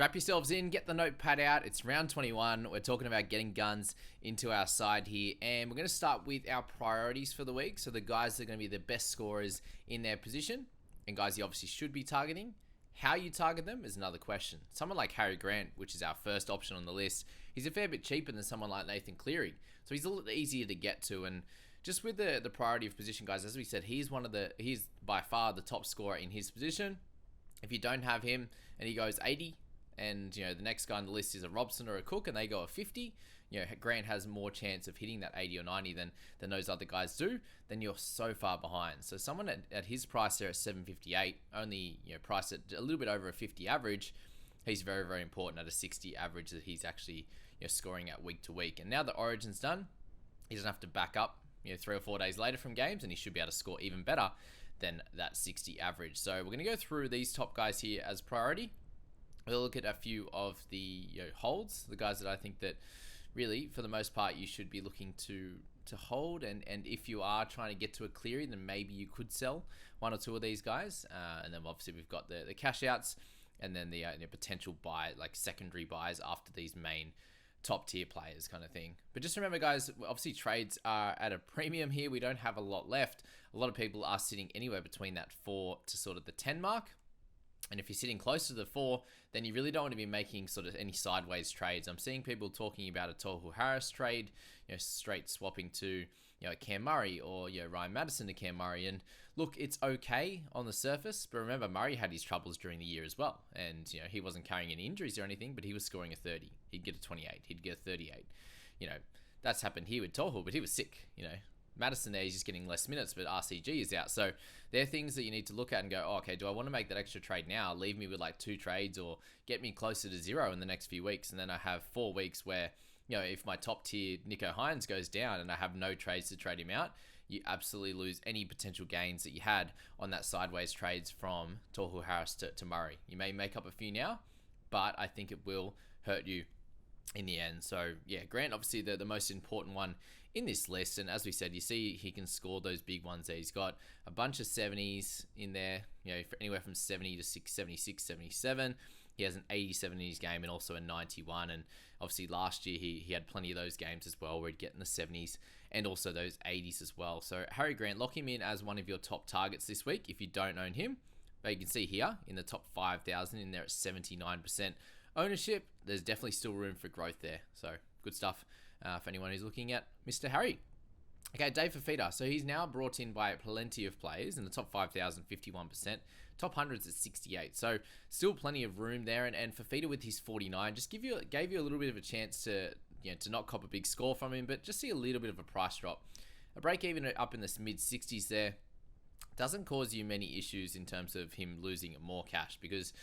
Strap yourselves in, get the notepad out. It's round 21. We're talking about getting guns into our side here. And we're going to start with our priorities for the week. So the guys that are going to be the best scorers in their position. And guys you obviously should be targeting. How you target them is another question. Someone like Harry Grant, which is our first option on the list, he's a fair bit cheaper than someone like Nathan Cleary. So he's a little easier to get to. And just with the priority of position, guys, as we said, he's by far the top scorer in his position. If you don't have him and he goes 80, and the next guy on the list is a Robson or a Cook and they go a 50, Grant has more chance of hitting that 80 or 90 than those other guys do, then you're so far behind. So someone at his price there at 758, only priced at a little bit over a 50 average, he's very, very important at a 60 average that he's actually scoring at week to week. And now that Origin's done, he doesn't have to back up 3 or 4 days later from games, and he should be able to score even better than that 60 average. So we're going to go through these top guys here as priority. We'll look at a few of the holds, the guys that I think that really, for the most part, you should be looking to hold. And if you are trying to get to a Cleary, then maybe you could sell one or two of these guys. And then obviously we've got the cash outs and then the potential buy, like secondary buys after these main top tier players kind of thing. But just remember, guys, obviously trades are at a premium here. We don't have a lot left. A lot of people are sitting anywhere between that 4 to sort of the 10 mark. And if you're sitting close to the 4, then you really don't want to be making sort of any sideways trades. I'm seeing people talking about a Tohu Harris trade, straight swapping to, Cam Murray or, Ryan Madison to Cam Murray. And look, it's okay on the surface, but remember, Murray had his troubles during the year as well. And, he wasn't carrying any injuries or anything, but he was scoring a 30. He'd get a 28. He'd get a 38. That's happened here with Tohu, but he was sick, Madison there, he's just getting less minutes, but RCG is out. So they're things that you need to look at and go, okay, do I want to make that extra trade now? Leave me with like 2 trades or get me closer to 0 in the next few weeks. And then I have 4 weeks where, if my top tier Nico Heinz goes down and I have no trades to trade him out, you absolutely lose any potential gains that you had on that sideways trades from Tohu Harris to Murray. You may make up a few now, but I think it will hurt you in the end. So yeah, Grant obviously the most important one in this list, and as we said, you see he can score those big ones there. He's got a bunch of 70s in there, anywhere from 70 to 76, 77. He has an 87 in his game and also a 91, and obviously last year he had plenty of those games as well where he'd get in the 70s and also those 80s as well. So Harry Grant, lock him in as one of your top targets this week if you don't own him. But you can see here in the top 5,000 in there at 79% ownership. There's definitely still room for growth there. So good stuff for anyone who's looking at Mr. Harry. Okay, Dave Fafita. So he's now brought in by plenty of players in the top 5,000, 51%. Top hundreds at 68. So still plenty of room there. And Fafita with his 49 just gave you a little bit of a chance to not cop a big score from him, but just see a little bit of a price drop. A break even up in the mid 60s there doesn't cause you many issues in terms of him losing more cash, because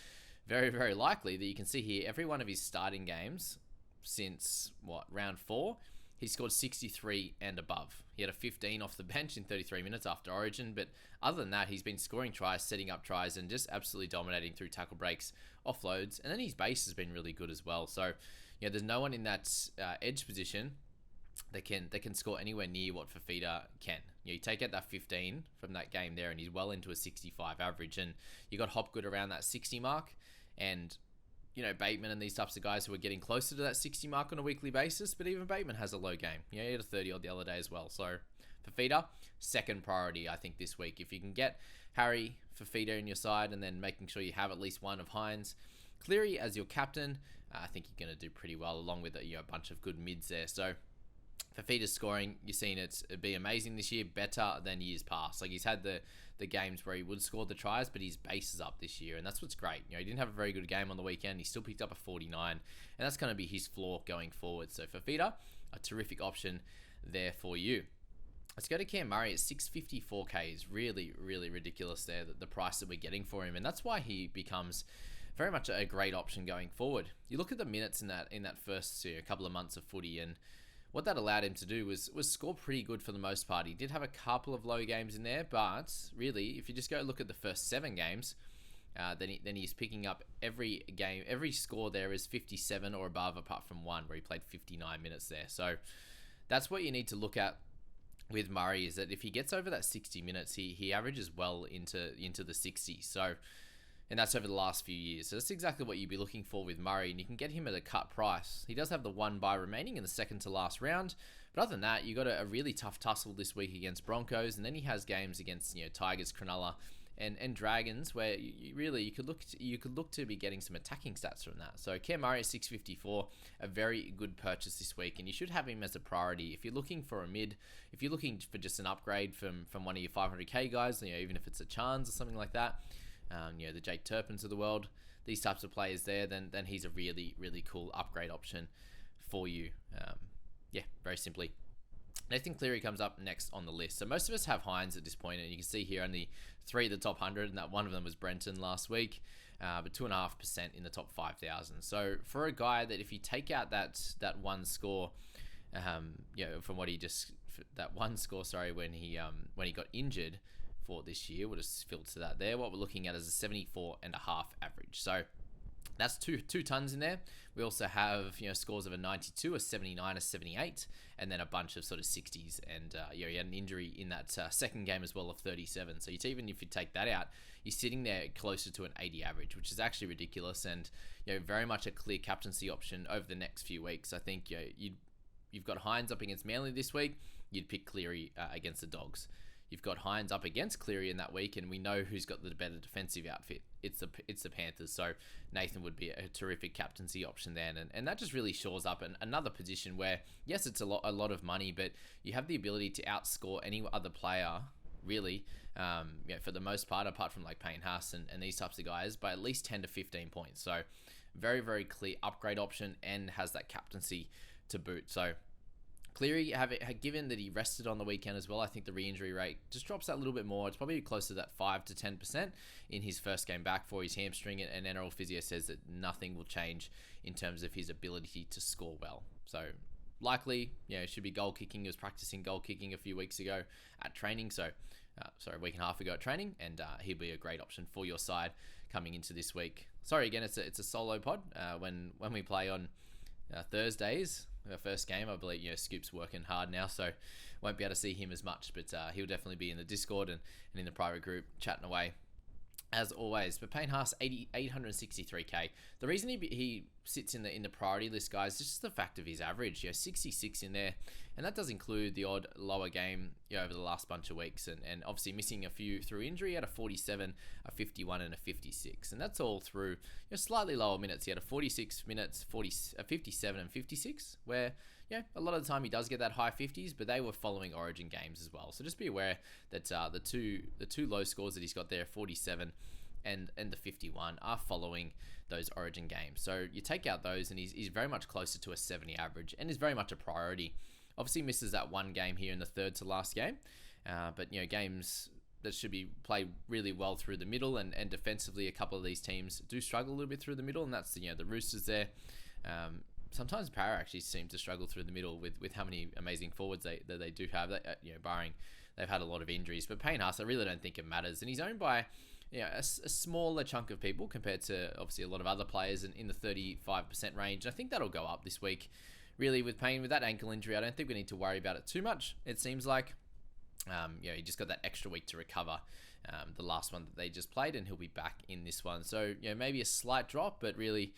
very, very likely that you can see here every one of his starting games since round 4, he scored 63 and above. He had a 15 off the bench in 33 minutes after Origin, but other than that, he's been scoring tries, setting up tries, and just absolutely dominating through tackle breaks, offloads, and then his base has been really good as well. So there's no one in that edge position that can score anywhere near what Fafita can. You take out that 15 from that game there, and he's well into a 65 average. And you got Hopgood around that 60 mark, and Bateman and these types of guys who are getting closer to that 60 mark on a weekly basis. But even Bateman has a low game. He had a 30 odd the other day as well. So Fafita, second priority I think this week. If you can get Harry, Fafita in your side, and then making sure you have at least one of Heinz, Cleary as your captain, I think you're going to do pretty well, along with a bunch of good mids there. So Fafita's scoring, you've seen it be amazing this year, better than years past. Like, he's had the games where he would score the tries, but his base is up this year, and that's what's great. He didn't have a very good game on the weekend. He still picked up a 49, and that's going to be his floor going forward. So Fafita, a terrific option there for you. Let's go to Cam Murray at 654k. Is really, really ridiculous there, the price that we're getting for him, and that's why he becomes very much a great option going forward. You look at the minutes in that first couple of months of footy, and what that allowed him to do was score pretty good for the most part. He did have a couple of low games in there, but really, if you just go look at the first 7 games, then he's picking up every game. Every score there is 57 or above, apart from one where he played 59 minutes there. So that's what you need to look at with Murray, is that if he gets over that 60 minutes, he averages well into the 60s. So And that's over the last few years. So that's exactly what you'd be looking for with Murray, and you can get him at a cut price. He does have the one bye remaining in the second to last round, but other than that, you got a really tough tussle this week against Broncos, and then he has games against Tigers, Cronulla, and Dragons, where you could look to be getting some attacking stats from that. So Cam Murray at 654, a very good purchase this week, and you should have him as a priority if you're looking for a mid. If you're looking for just an upgrade from one of your 500k guys, even if it's a Chance or something like that. The Jake Turpins of the world, these types of players there, then he's a really, really cool upgrade option for you. Very simply. Nathan Cleary comes up next on the list. So most of us have Heinz at this point, and you can see here only 3 of the top 100, and that one of them was Brenton last week, but 2.5% in the top 5,000. So for a guy that if you take out that one score, from what he just that one score, when he got injured for this year, we'll just filter that there. What we're looking at is a 74.5 average. So that's two tons in there. We also have scores of a 92, a 79, a 78, and then a bunch of sort of 60s. And he had an injury in that second game as well of 37. So even if you take that out, you're sitting there closer to an 80 average, which is actually ridiculous, and very much a clear captaincy option over the next few weeks. I think you've got Heinz up against Manly this week. You'd pick Cleary against the Dogs. You've got Heinz up against Cleary in that week, and we know who's got the better defensive outfit. It's the Panthers. So Nathan would be a terrific captaincy option then, and that just really shores up another position where, yes, it's a lot of money, but you have the ability to outscore any other player, really, for the most part, apart from like Payne Haas and these types of guys, by at least 10 to 15 points. So very, very clear upgrade option, and has that captaincy to boot. So Cleary, given that he rested on the weekend as well, I think the re-injury rate just drops that a little bit more. It's probably closer to that 5 to 10% in his first game back for his hamstring, and NRL physio says that nothing will change in terms of his ability to score well. So likely, it should be goal kicking. He was practicing goal kicking a few weeks ago at training, a week and a half ago at training, and he'll be a great option for your side coming into this week. Sorry, again, it's a solo pod. When we play on Thursdays, our first game, I believe Scoop's working hard now, so won't be able to see him as much, but he'll definitely be in the Discord and in the private group chatting away as always. But Payne Haas, 863k. The reason he sits in the priority list, guys, is just the fact of his average. 66 in there, and that does include the odd lower game over the last bunch of weeks, and obviously missing a few through injury. He had a 47, a 51, and a 56, and that's all through slightly lower minutes. He had a 46 minutes, a 57 and 56, where a lot of the time he does get that high 50s, but they were following Origin games as well. So just be aware that the two low scores that he's got there, 47 and the 51, are following those Origin games. So you take out those, and he's very much closer to a 70 average, and is very much a priority. Obviously misses that one game here in the third to last game, but games that should be played really well through the middle, and defensively a couple of these teams do struggle a little bit through the middle, and that's the Roosters there. Sometimes Para actually seem to struggle through the middle with how many amazing forwards they do have, barring they've had a lot of injuries. But Payne Haas, I really don't think it matters, and he's owned by a smaller chunk of people compared to obviously a lot of other players in the 35% range. I think that'll go up this week. Really, with Payne, with that ankle injury, I don't think we need to worry about it too much. It seems like he just got that extra week to recover, the last one that they just played, and he'll be back in this one. So maybe a slight drop, but really,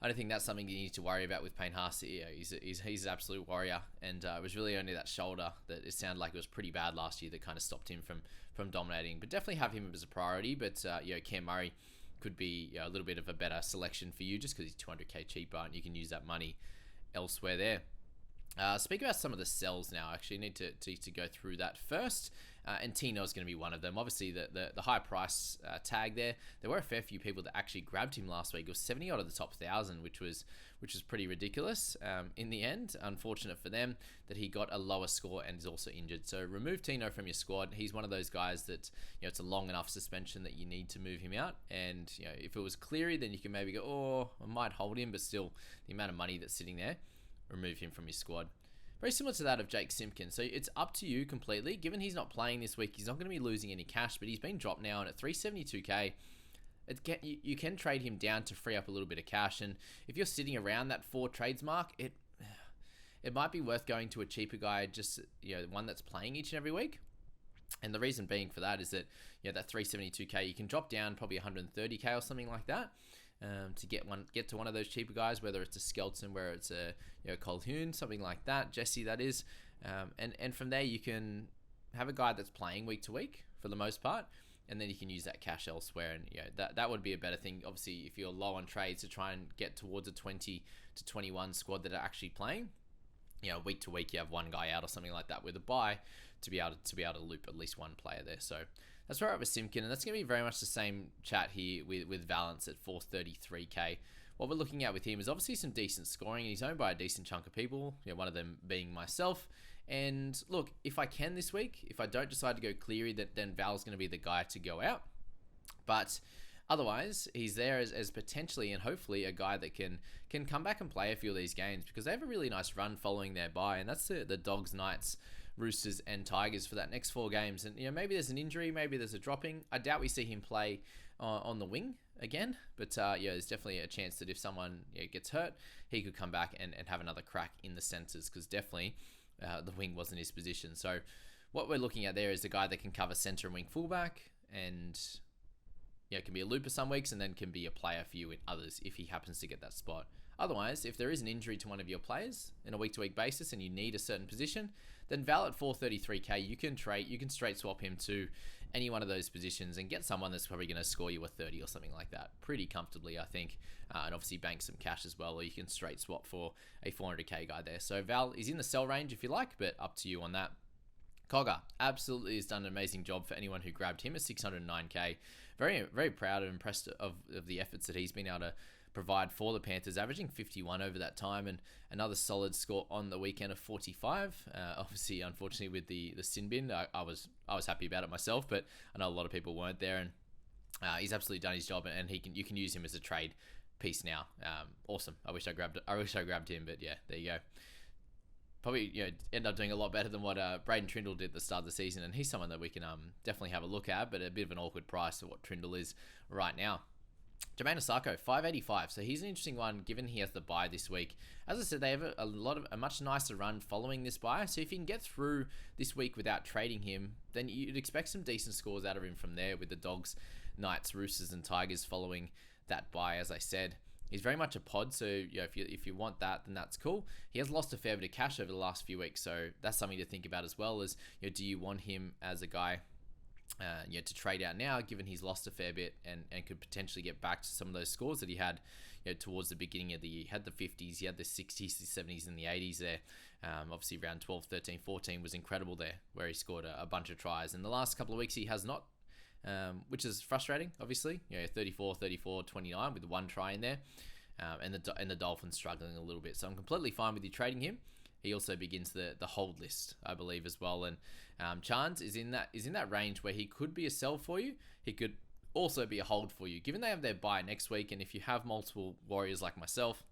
I don't think that's something you need to worry about with Payne Haas. He's an absolute warrior, and it was really only that shoulder that it sounded like it was pretty bad last year that kind of stopped him from dominating. But definitely have him as a priority. But Cam Murray could be a little bit of a better selection for you, just because he's 200k cheaper, and you can use that money elsewhere there. Speak about some of the sells now. Actually, need to go through that first. And Tino is going to be one of them. Obviously, the high price tag there. There were a fair few people that actually grabbed him last week. It was 70 out of the top 1,000, which was pretty ridiculous. In the end, unfortunate for them that he got a lower score and is also injured. So remove Tino from your squad. He's one of those guys that it's a long enough suspension that you need to move him out. And if it was Cleary, then you can maybe go, oh, I might hold him, but still the amount of money that's sitting there, remove him from your squad. Very similar to that of Jake Simpkins. So it's up to you completely. Given he's not playing this week, he's not going to be losing any cash, but he's been dropped now, and at 372k, you can trade him down to free up a little bit of cash. And if you're sitting around that 4 trades mark, it might be worth going to a cheaper guy, just one that's playing each and every week. And the reason being for that is that, that 372k, you can drop down probably 130k or something like that, to get to one of those cheaper guys, whether it's a Skelton, where it's a Colquhoun, something like that, Jesse, that is, and from there you can have a guy that's playing week to week for the most part, and then you can use that cash elsewhere, and that would be a better thing. Obviously, if you're low on trades, to try and get towards a 20 to 21 squad that are actually playing. Week to week you have one guy out or something like that with a bye to be able to loop at least one player there. So that's where we're at with Simkin, and that's going to be very much the same chat here with Valance at 433k. What we're looking at with him is obviously some decent scoring, and he's owned by a decent chunk of people, one of them being myself. And look, if I can this week, if I don't decide to go Cleary, then Val's going to be the guy to go out. But otherwise, he's there as potentially and hopefully a guy that can come back and play a few of these games, because they have a really nice run following their bye, and that's the Dogs, Knights, Roosters and Tigers for that next 4 games. And maybe there's an injury, maybe there's a dropping. I doubt we see him play on the wing again, but there's definitely a chance that if someone gets hurt, he could come back and have another crack in the centres, because definitely the wing wasn't his position. So what we're looking at there is the guy that can cover centre and wing fullback, and can be a looper some weeks, and then can be a player for you in others if he happens to get that spot. Otherwise, if there is an injury to one of your players in a week-to-week basis and you need a certain position, then Val at 433k, you can straight swap him to any one of those positions and get someone that's probably going to score you a 30 or something like that pretty comfortably, I think, and obviously bank some cash as well, or you can straight swap for a 400k guy there. So Val is in the sell range if you like, but up to you on that. Cogger absolutely has done an amazing job for anyone who grabbed him at 609k. Very, very proud and impressed of the efforts that he's been able to provide for the Panthers, averaging 51 over that time, and another solid score on the weekend of 45. Obviously, unfortunately, with the sin bin, I was happy about it myself, but I know a lot of people weren't there, and he's absolutely done his job, and you can use him as a trade piece now. Awesome. I wish I grabbed him, but yeah, there you go. Probably end up doing a lot better than what Braden Trindle did at the start of the season, and he's someone that we can definitely have a look at, but a bit of an awkward price for what Trindle is right now. Jermaine Osako, 585. So he's an interesting one, given he has the bye this week. As I said, they have a much nicer run following this bye. So if you can get through this week without trading him, then you'd expect some decent scores out of him from there, with the Dogs, Knights, Roosters and Tigers following that bye. As I said, he's very much a pod, so if you want that, then that's cool. He has lost a fair bit of cash over the last few weeks, so that's something to think about as well. As do you want him as a guy to trade out now, given he's lost a fair bit and could potentially get back to some of those scores that he had towards the beginning of the year. He had the 50s, he had the 60s, the 70s and the 80s there. Obviously round 12, 13, 14 was incredible there, where he scored a bunch of tries. In the last couple of weeks he has not, which is frustrating, obviously. 34, 34, 29 with one try in there, and the Dolphins struggling a little bit. So I'm completely fine with you trading him. He also begins the hold list, I believe, as well. And Chance is in that range where he could be a sell for you. He could also be a hold for you, given they have their bye next week. And if you have multiple Warriors like myself,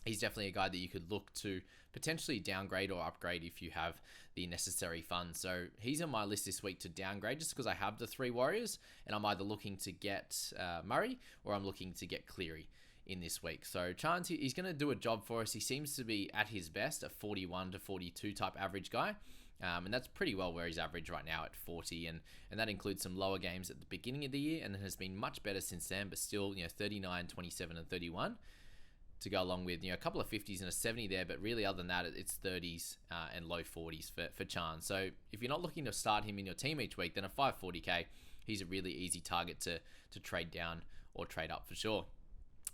he's definitely a guy that you could look to potentially downgrade or upgrade if you have the necessary funds. So he's on my list this week to downgrade, just because I have the 3 Warriors, and I'm either looking to get Murray or I'm looking to get Cleary in this week. So Chance, he's going to do a job for us. He seems to be at his best, a 41 to 42 type average guy. And that's pretty well where he's average right now at 40. And that includes some lower games at the beginning of the year, and it has been much better since then, but still, 39, 27 and 31 to go along with, a couple of 50s and a 70 there. But really, other than that, it's 30s and low 40s for Chance. So if you're not looking to start him in your team each week, then a 540k, he's a really easy target to trade down or trade up for sure.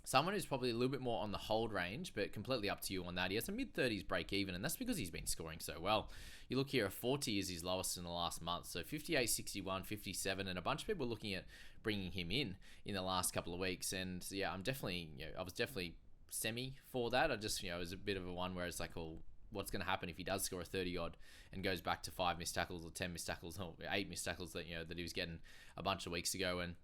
Someone who's probably a little bit more on the hold range, but completely up to you on that. He has a mid-30s break even, and that's because he's been scoring so well. You look here, a 40 is his lowest in the last month. So 58, 61, 57, and a bunch of people looking at bringing him in the last couple of weeks. And yeah, I'm definitely, I was definitely semi for that. I just, it was a bit of a one where it's like, well, what's going to happen if he does score a 30 odd and goes back to 5 missed tackles or 10 missed tackles or 8 missed tackles that, that he was getting a bunch of weeks ago. And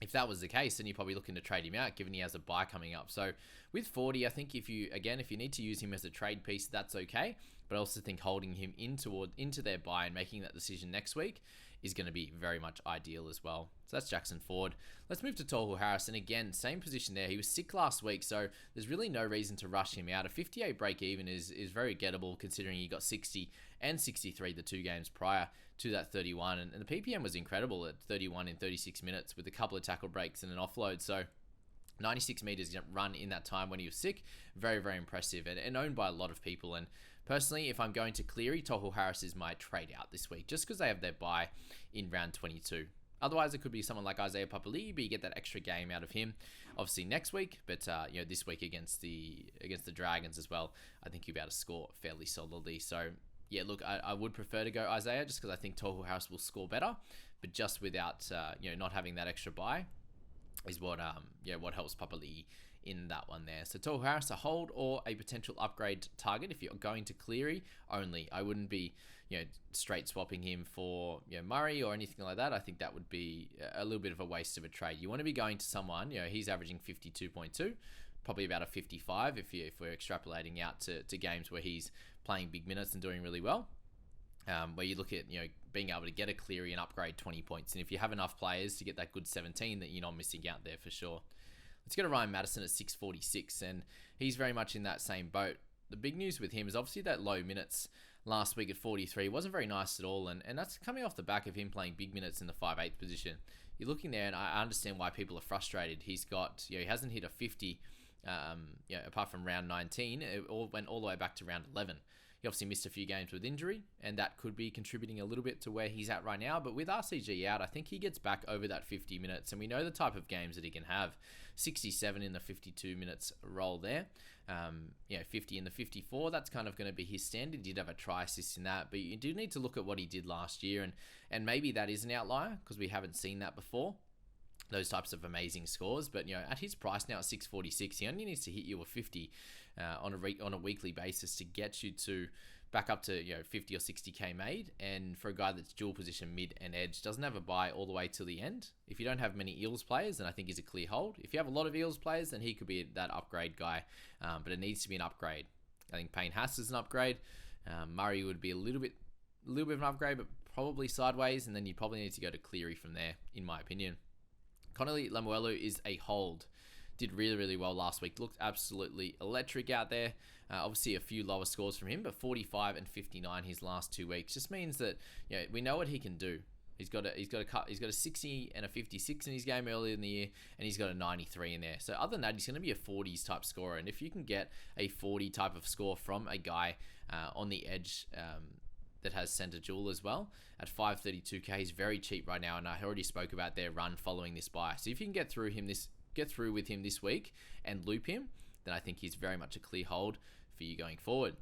if that was the case, then you're probably looking to trade him out, given he has a bye coming up. So with 40, I think if you need to use him as a trade piece, that's okay. But I also think holding him into their bye and making that decision next week is going to be very much ideal as well. So that's Jackson Ford. Let's move to Tohu Harris. And again, same position there. He was sick last week, so there's really no reason to rush him out. A 58 break even is very gettable considering he got 60 and 63 the 2 games prior to that 31. And the PPM was incredible at 31 in 36 minutes with a couple of tackle breaks and an offload. So 96 meters run in that time when he was sick. Very, very impressive and owned by a lot of people. And personally, if I'm going to Cleary, Tohu Harris is my trade out this week just because they have their bye in round 22. Otherwise, it could be someone like Isaiah Papali'i, but you get that extra game out of him, obviously next week. But this week against the Dragons as well, I think you'll be able to score fairly solidly. So yeah, look, I would prefer to go Isaiah just because I think Tohu Harris will score better, but just without not having that extra bye is what helps Papali'i in that one there. So Tohu Harris, a hold or a potential upgrade target if you're going to Cleary only. I wouldn't be straight swapping him for Murray or anything like that. I think that would be a little bit of a waste of a trade. You want to be going to someone, he's averaging 52.2, probably about a 55 if we're extrapolating out to games where he's playing big minutes and doing really well. Where you look at being able to get a Cleary and upgrade 20 points, and if you have enough players to get that good 17, that you're not missing out there for sure. Let's go to Ryan Madison at 646, and he's very much in that same boat. The big news with him is obviously that low minutes last week at 43 wasn't very nice at all, and that's coming off the back of him playing big minutes in the 5/8 position. You're looking there, and I understand why people are frustrated. He's got, he hasn't hit a 50, apart from round 19. It all went all the way back to round 11. He obviously missed a few games with injury, and that could be contributing a little bit to where he's at right now. But with RCG out, I think he gets back over that 50 minutes, and we know the type of games that he can have. 67 in the 52 minutes roll there, 50 in the 54. That's kind of going to be his standard. He did have a try assist in that, but you do need to look at what he did last year, and maybe that is an outlier because we haven't seen that before. Those types of amazing scores, but at his price now at 646, he only needs to hit you a 50 on a weekly basis to get you to back up to 50 or 60k made. And for a guy that's dual position mid and edge, doesn't have a buy all the way till the end. If you don't have many Eels players, then I think he's a clear hold. If you have a lot of Eels players, then he could be that upgrade guy, but it needs to be an upgrade. I think Payne Haas is an upgrade. Murray would be a little bit of an upgrade, but probably sideways, and then you probably need to go to Cleary from there, in my opinion. Connolly Lemuelu is a hold. Did really, really well last week. Looked absolutely electric out there. Obviously, a few lower scores from him, but 45 and 59 his last 2 weeks just means that we know what he can do. He's got a 60 and a 56 in his game earlier in the year, and he's got a 93 in there. So other than that, he's going to be a 40s type scorer. And if you can get a 40 type of score from a guy on the edge that has centre dual as well at 532k, he's very cheap right now, and I already spoke about their run following this buy. So if you can get through with him this week and loop him, then I think he's very much a clear hold for you going forward.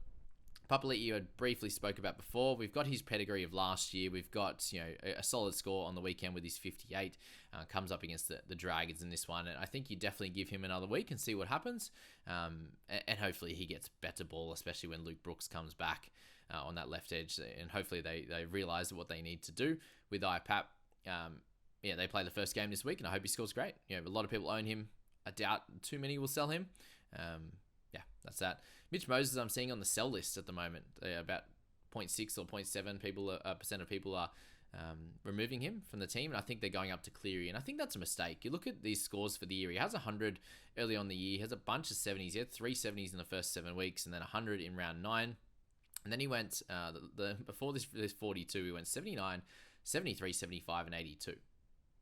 Papali'i I briefly spoke about before. We've got his pedigree of last year. We've got a solid score on the weekend with his 58. Comes up against the Dragons in this one, and I think you definitely give him another week and see what happens. And hopefully he gets better ball, especially when Luke Brooks comes back on that left edge, and hopefully they realise what they need to do with IPAP. They play the first game this week, and I hope he scores great. A lot of people own him. I doubt too many will sell him. That's that. Mitch Moses, I'm seeing on the sell list at the moment. About 0.6 or 0.7 percent of people are removing him from the team, and I think they're going up to Cleary, and I think that's a mistake. You look at these scores for the year. He has 100 early on the year. He has a bunch of 70s. He had 3 70s in the first 7 weeks, and then 100 in round 9. And then he went, before this 42, he went 79, 73, 75, and 82.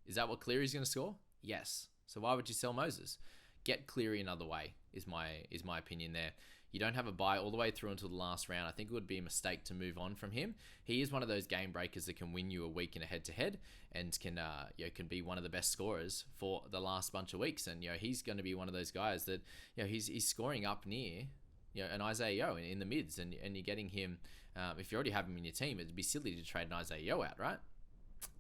Is that what Cleary's going to score? Yes. So why would you sell Moses? Get Cleary another way, is my opinion there. You don't have a buy all the way through until the last round. I think it would be a mistake to move on from him. He is one of those game breakers that can win you a week in a head-to-head and can be one of the best scorers for the last bunch of weeks. And he's going to be one of those guys that he's scoring up near an Isaiah Yeo in the mids, and you're getting him. If you already have him in your team, it'd be silly to trade an Isaiah Yeo out, right?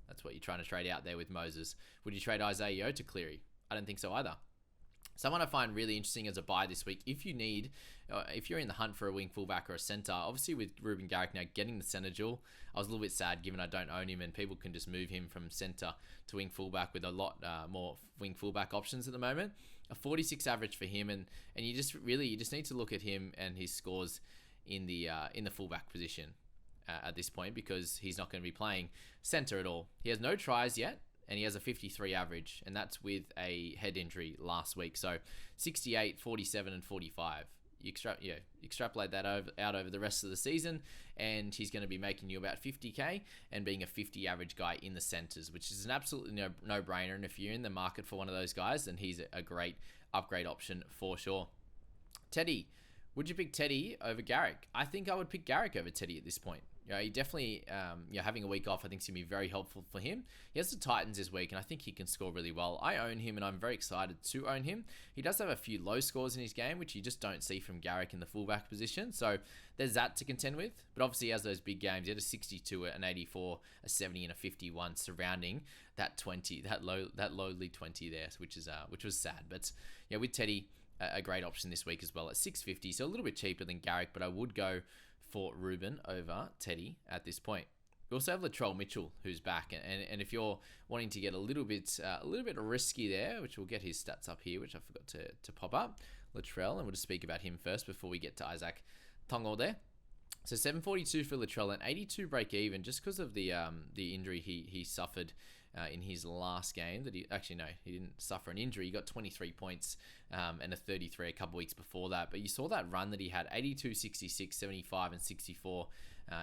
That's what you're trying to trade out there with Moses. Would you trade Isaiah Yeo to Cleary? I don't think so either. Someone I find really interesting as a buy this week, if you're in the hunt for a wing fullback or a centre, obviously with Ruben Garrick now getting the centre dual, I was a little bit sad given I don't own him and people can just move him from centre to wing fullback with a lot more wing fullback options at the moment. A 46 average for him, and you just need to look at him and his scores in the fullback position. at this point because he's not going to be playing center at all. He has no tries yet, and he has a 53 average, and that's with a head injury last week. So 68, 47, and 45. You extrapolate that out over the rest of the season, and he's going to be making you about 50k and being a 50 average guy in the centers, which is an absolutely no-brainer. And if you're in the market for one of those guys, then he's a great upgrade option for sure. Teddy. Would you pick Teddy over Garrick? I think I would pick Garrick over Teddy at this point. He definitely, having a week off, I think is going to be very helpful for him. He has the Titans this week, and I think he can score really well. I own him, and I'm very excited to own him. He does have a few low scores in his game, which you just don't see from Garrick in the fullback position. So there's that to contend with. But obviously, he has those big games. He had a 62, an 84, a 70, and a 51 surrounding that 20, that lowly 20 there, which was sad. But yeah, with Teddy, a great option this week as well at 650, so a little bit cheaper than Garrick, but I would go for Ruben over Teddy at this point. We also have Latrell Mitchell, who's back, and if you're wanting to get a little bit risky there, which we'll get his stats up here, which I forgot to pop up, Latrell, and we'll just speak about him first before we get to Isaac Tango there. So 742 for Latrell and 82 break even, just because of the injury he suffered in his last game. He didn't suffer an injury. He got 23 points and a 33 a couple weeks before that. But you saw that run that he had, 82, 66, 75, and 64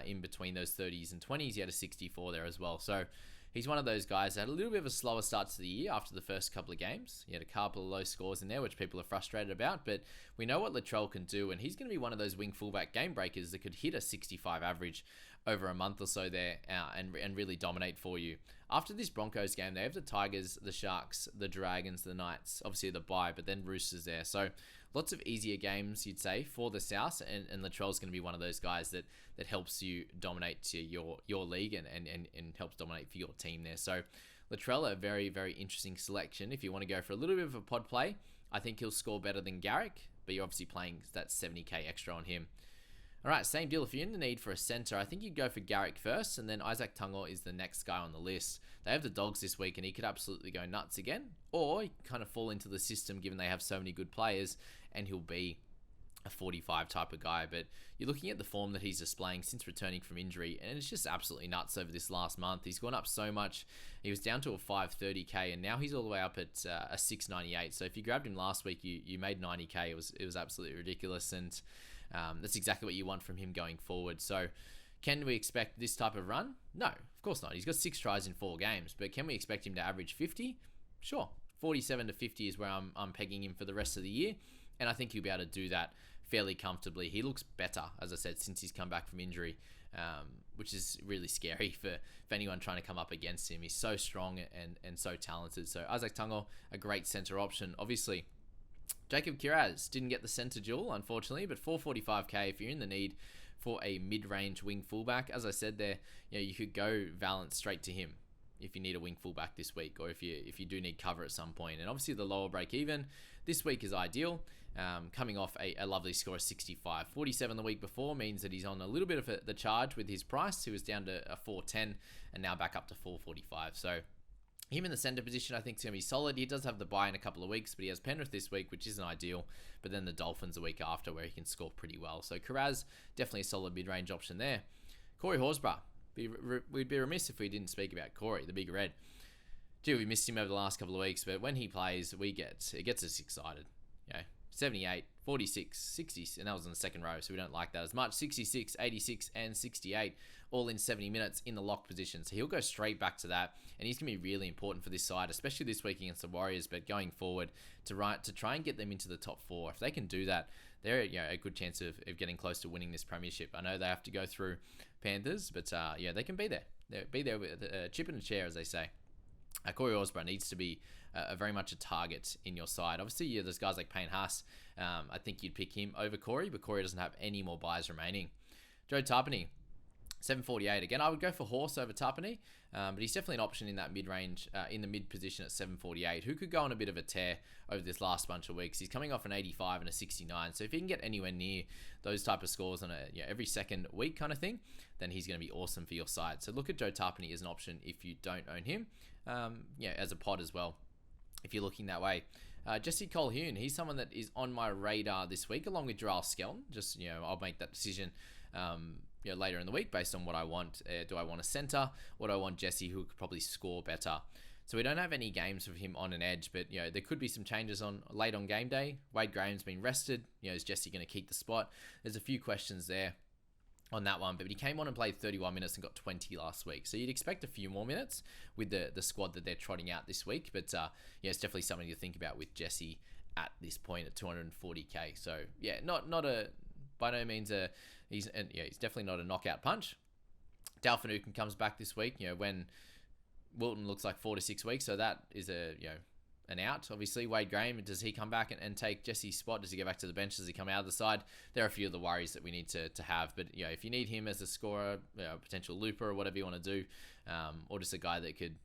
in between those 30s and 20s. He had a 64 there as well. So he's one of those guys that had a little bit of a slower start to the year after the first couple of games. He had a couple of low scores in there, which people are frustrated about, but we know what Latrell can do, and he's going to be one of those wing fullback game breakers that could hit a 65 average over a month or so there and really dominate for you. After this Broncos game, they have the Tigers, the Sharks, the Dragons, the Knights, obviously the bye, but then Roosters there. So lots of easier games, you'd say, for the South, and Latrell's going to be one of those guys that helps you dominate to your league and helps dominate for your team there. So Latrell, a very, very interesting selection. If you want to go for a little bit of a pod play, I think he'll score better than Garrick, but you're obviously playing that 70k extra on him. All right, same deal. If you're in the need for a center, I think you'd go for Garrick first, and then Isaac Tango is the next guy on the list. They have the Dogs this week, and he could absolutely go nuts again, or he kind of fall into the system given they have so many good players, and he'll be a 45 type of guy. But you're looking at the form that he's displaying since returning from injury, and it's just absolutely nuts over this last month. He's gone up so much. He was down to a 530k, and now he's all the way up at a 698. So if you grabbed him last week, you made 90k. It was absolutely ridiculous, and that's exactly what you want from him going forward. So can we expect this type of run? No, of course not. He's got 6 tries in 4 games, but can we expect him to average 50? Sure. 47 to 50 is where I'm pegging him for the rest of the year, and I think he'll be able to do that fairly comfortably. He looks better, as I said, since he's come back from injury, which is really scary for anyone trying to come up against him. He's so strong and so talented. So Isaac Tango, a great center option. Obviously, Jacob Queiroz didn't get the center duel, unfortunately, but 445k if you're in the need for a mid-range wing fullback. As I said there, you could go Valance straight to him if you need a wing fullback this week, or if you do need cover at some point. And obviously the lower break even this week is ideal, coming off a lovely score of 65. 47 the week before means that he's on a little bit of the charge with his price. He was down to a 410 and now back up to 445. So him in the center position, I think, is going to be solid. He does have the bye in a couple of weeks, but he has Penrith this week, which isn't ideal. But then the Dolphins a week after, where he can score pretty well. So Queiroz, definitely a solid mid-range option there. Corey Horsburgh. We'd be remiss if we didn't speak about Corey, the big red. Gee, we missed him over the last couple of weeks, but when he plays, it gets us excited. 78, 46, 60, and that was in the second row, so we don't like that as much. 66, 86, and 68, all in 70 minutes in the lock position. So he'll go straight back to that, and he's going to be really important for this side, especially this week against the Warriors, but going forward to try and get them into the top 4. If they can do that, they're a good chance of getting close to winning this premiership. I know they have to go through Panthers, but they can be there. They'll be there with a chip in a chair, as they say. Corey Horsburgh needs to be very much a target in your side. Obviously, there's guys like Payne Haas. I think you'd pick him over Corey, but Corey doesn't have any more buys remaining. Joe Tapani, 748. Again, I would go for Horse over Tapani, but he's definitely an option in that mid-range, in the mid-position at 748, who could go on a bit of a tear over this last bunch of weeks. He's coming off an 85 and a 69, so if he can get anywhere near those type of scores on every second week kind of thing, then he's going to be awesome for your side. So look at Joe Tapani as an option if you don't own him, as a pod as well, if you're looking that way. Jesse Colquhoun, he's someone that is on my radar this week, along with Jarrell Skelton. I'll make that decision later in the week based on what I want. Do I want a center, or do I want Jesse, who could probably score better? So we don't have any games of him on an edge, but there could be some changes on late on game day. Wade Graham's been rested. Is Jesse going to keep the spot? There's a few questions there on that one, but he came on and played 31 minutes and got 20 last week. So you'd expect a few more minutes with the squad that they're trotting out this week. But it's definitely something to think about with Jesse at this point at 240k. So not a by no means he's definitely not a knockout punch. Dalfinuchin comes back this week. When Wilton looks like 4 to 6 weeks, so that is an out. Obviously, Wade Graham, does he come back and take Jesse's spot? Does he go back to the bench? Does he come out of the side? There are a few of the worries that we need to have. But if you need him as a scorer, a potential looper or whatever you want to do, or just a guy that could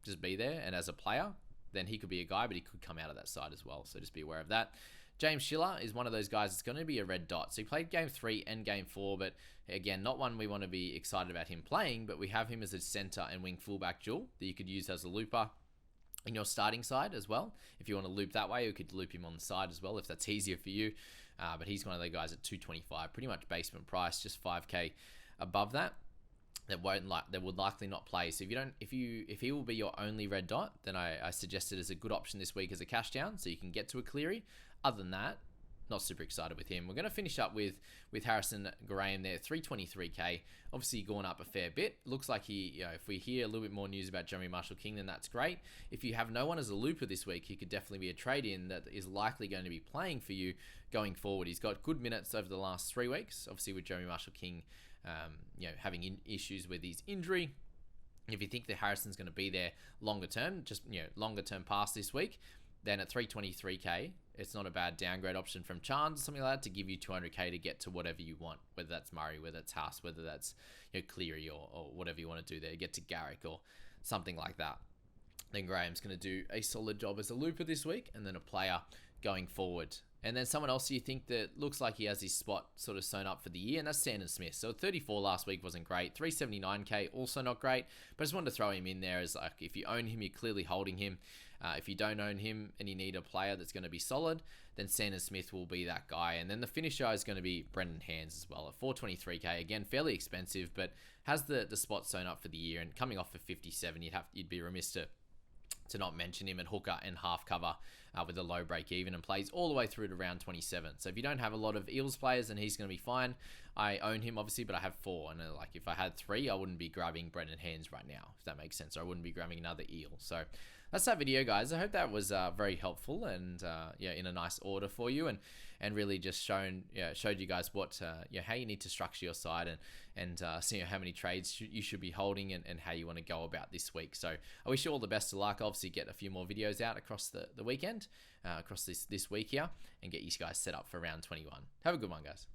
just be there and as a player, then he could be a guy, but he could come out of that side as well. So just be aware of that. James Schiller is one of those guys that's going to be a red dot. So he played game 3 and game 4, but again, not one we want to be excited about him playing, but we have him as a center and wing fullback dual that you could use as a looper in your starting side as well. If you want to loop that way, you could loop him on the side as well if that's easier for you. But he's one of the guys at 225, pretty much basement price, just 5k above that. That would likely not play. So if he will be your only red dot, then I suggest it as a good option this week as a cash down, so you can get to a Cleary. Other than that, not super excited with him. We're going to finish up with Harrison Graham there, 323k. Obviously going up a fair bit. Looks like if we hear a little bit more news about Jeremy Marshall-King, then that's great. If you have no one as a looper this week, he could definitely be a trade-in that is likely going to be playing for you going forward. He's got good minutes over the last 3 weeks, obviously with Jeremy Marshall-King having issues with his injury. If you think that Harrison's going to be there longer term, just longer term past this week, then at 323k, it's not a bad downgrade option from Chance or something like that to give you 200k to get to whatever you want, whether that's Murray, whether that's Haas, whether that's Cleary or whatever you want to do there, get to Garrick or something like that. Then Graham's going to do a solid job as a looper this week, and then a player going forward. And then someone else you think that looks like he has his spot sort of sewn up for the year, and that's Sandon Smith. So 34 last week wasn't great. 379k, also not great. But I just wanted to throw him in there as like, if you own him, you're clearly holding him. If you don't own him and you need a player that's going to be solid, then Sandon Smith will be that guy. And then the finisher is going to be Brendan Heinz as well at 423k. Again, fairly expensive, but has the spot sewn up for the year. And coming off for 57, you'd be remiss to not mention him at hooker and half cover with a low break even, and plays all the way through to round 27. So if you don't have a lot of Eels players, then he's going to be fine. I own him obviously, but I have 4, and if I had 3, I wouldn't be grabbing Brendan Heinz right now, if that makes sense, or I wouldn't be grabbing another Eel. So that's that video, guys. I hope that was very helpful and in a nice order for you, and really just showed you guys what how you need to structure your side and see how many trades you should be holding and how you want to go about this week. So I wish you all the best of luck. Obviously get a few more videos out across the weekend, across this week here, and get you guys set up for round 21. Have a good one, guys.